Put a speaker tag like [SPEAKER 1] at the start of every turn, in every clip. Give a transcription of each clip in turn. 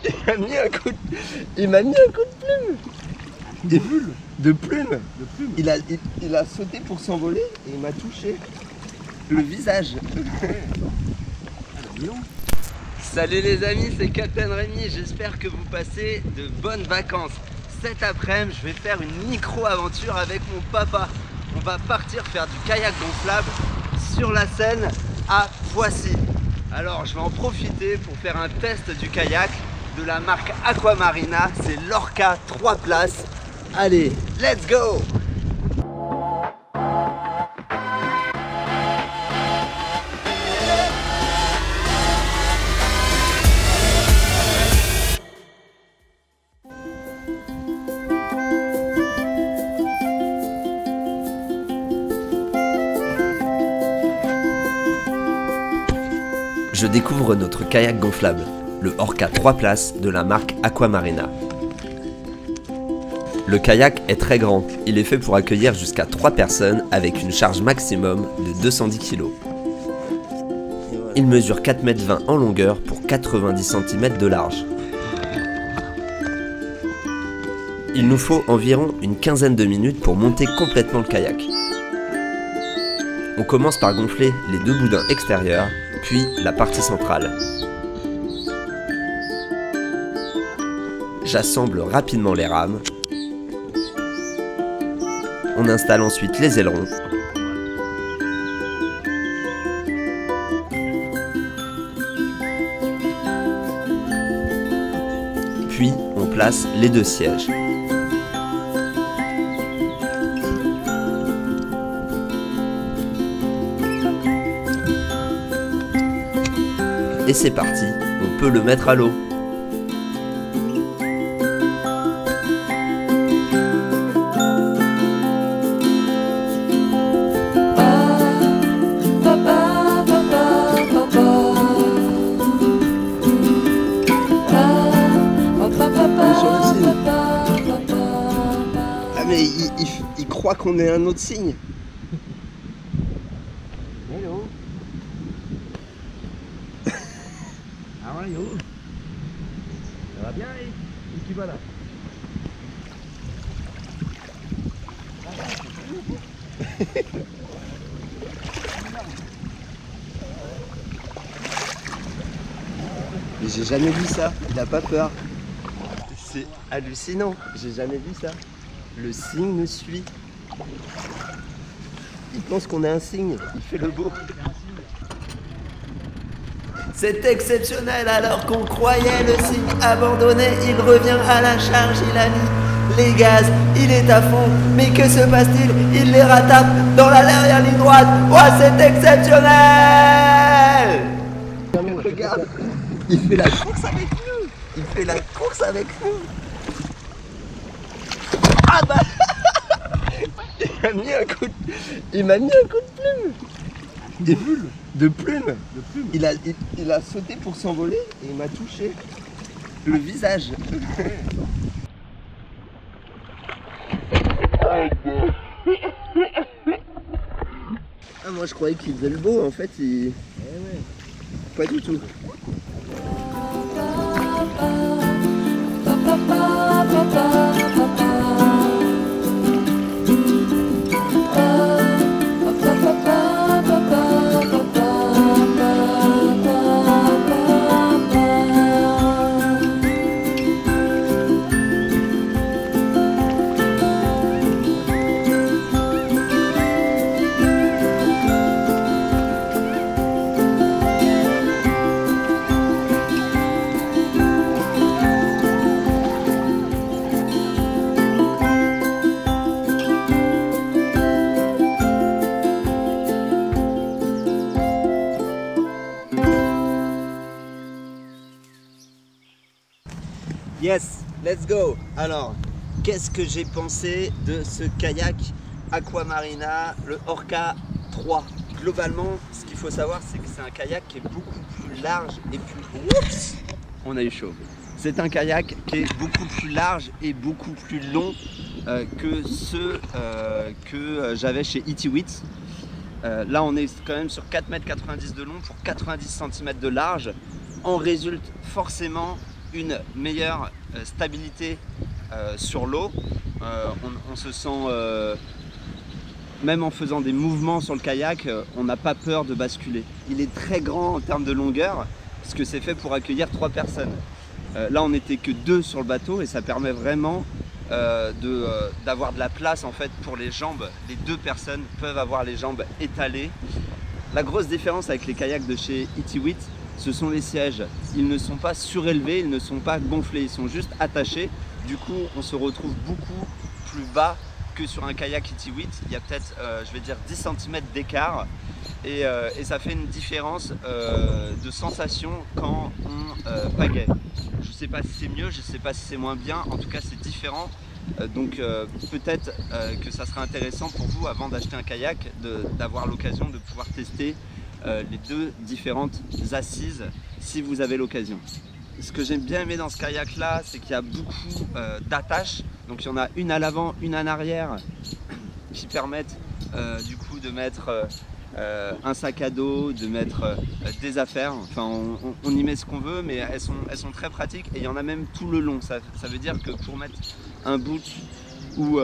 [SPEAKER 1] Il m'a mis un coup de plume. De plume. Il a sauté pour s'envoler et il m'a touché le visage. Salut les amis, c'est Captain Rémi, j'espère que vous passez de bonnes vacances. Cet après-midi, je vais faire une micro-aventure avec mon papa. On va partir faire du kayak gonflable sur la Seine à Poissy. Alors je vais en profiter pour faire un test du kayak de la marque Aquamarina, c'est l'Orca 3 places. Allez, let's go! Je découvre notre kayak gonflable, le Orca 3 places de la marque Aquamarina. Le kayak est très grand, il est fait pour accueillir jusqu'à 3 personnes avec une charge maximum de 210 kg. Il mesure 4,20 m en longueur pour 90 cm de large. Il nous faut environ une quinzaine de minutes pour monter complètement le kayak. On commence par gonfler les 2 boudins extérieurs, puis la partie centrale. J'assemble rapidement les rames. On installe ensuite les ailerons. Puis on place les 2 sièges. Et c'est parti, on peut le mettre à l'eau. Ah mais il croit qu'on est un autre signe.
[SPEAKER 2] Hello. How are you? Ça va bien et qui va là?
[SPEAKER 1] Mais j'ai jamais vu ça, il a pas peur. C'est hallucinant, j'ai jamais vu ça. Le cygne nous suit. Il pense qu'on est un cygne, il fait le beau. C'est exceptionnel, alors qu'on croyait le cygne abandonné, il revient à la charge, il a mis les gaz, il est à fond, mais que se passe-t-il? Il les rattrape dans la dernière ligne droite. Oh, c'est exceptionnel! Regarde, il fait la course avec nous. Il fait la course avec nous. Ah bah il m'a mis un coup de plume. De plume. Il a sauté pour s'envoler et il m'a touché le visage. Ah, moi je croyais qu'il faisait le beau, en fait il... Pas du tout. Yes, let's go. Alors, qu'est-ce que j'ai pensé de ce kayak Aquamarina, le Orca 3? Globalement, ce qu'il faut savoir, c'est que c'est un kayak qui est beaucoup plus large et plus... Oups, on a eu chaud. C'est un kayak qui est beaucoup plus large et beaucoup plus long que ceux que j'avais chez Itiwit. Là, on est quand même sur 4,90 m de long pour 90 cm de large. En résulte forcément une meilleure stabilité sur l'eau. On se sent, même en faisant des mouvements sur le kayak, on n'a pas peur de basculer. Il est très grand en termes de longueur, parce que c'est fait pour accueillir 3 personnes. Là on n'était que 2 sur le bateau et ça permet vraiment d'avoir de la place en fait pour les jambes. Les 2 personnes peuvent avoir les jambes étalées. La grosse différence avec les kayaks de chez Itiwit, ce sont les sièges. Ils ne sont pas surélevés, ils ne sont pas gonflés, ils sont juste attachés. Du coup, on se retrouve beaucoup plus bas que sur un kayak Itiwit. Il y a peut-être, je vais dire, 10 cm d'écart. Et ça fait une différence de sensation quand on pagaie. Je ne sais pas si c'est mieux, je ne sais pas si c'est moins bien. En tout cas, c'est différent. Donc peut-être que ça sera intéressant pour vous, avant d'acheter un kayak, d'avoir l'occasion de pouvoir tester les 2 différentes assises si vous avez l'occasion. Ce que j'ai bien aimé dans ce kayak là, c'est qu'il y a beaucoup d'attaches. Donc il y en a une à l'avant, une en arrière qui permettent du coup de mettre un sac à dos, de mettre des affaires. Enfin on y met ce qu'on veut, mais elles sont très pratiques et il y en a même tout le long. Ça veut dire que pour mettre un boot ou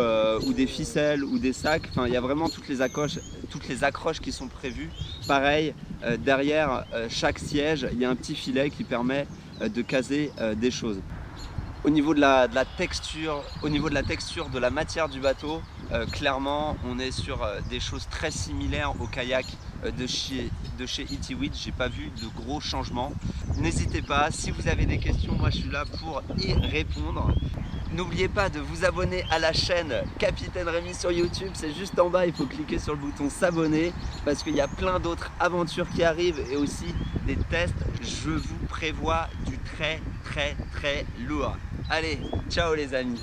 [SPEAKER 1] des ficelles ou des sacs, enfin il y a vraiment toutes les accroches qui sont prévues. Pareil, derrière chaque siège, il y a un petit filet qui permet de caser des choses. Au niveau de la texture, de la matière du bateau, clairement on est sur des choses très similaires au kayak de chez Itiwit. J'ai pas vu de gros changements. N'hésitez pas, si vous avez des questions, moi je suis là pour y répondre. N'oubliez pas de vous abonner à la chaîne Capitaine Rémi sur YouTube, c'est juste en bas, il faut cliquer sur le bouton s'abonner parce qu'il y a plein d'autres aventures qui arrivent et aussi des tests. Je vous prévois du très lourd. Allez, ciao les amis.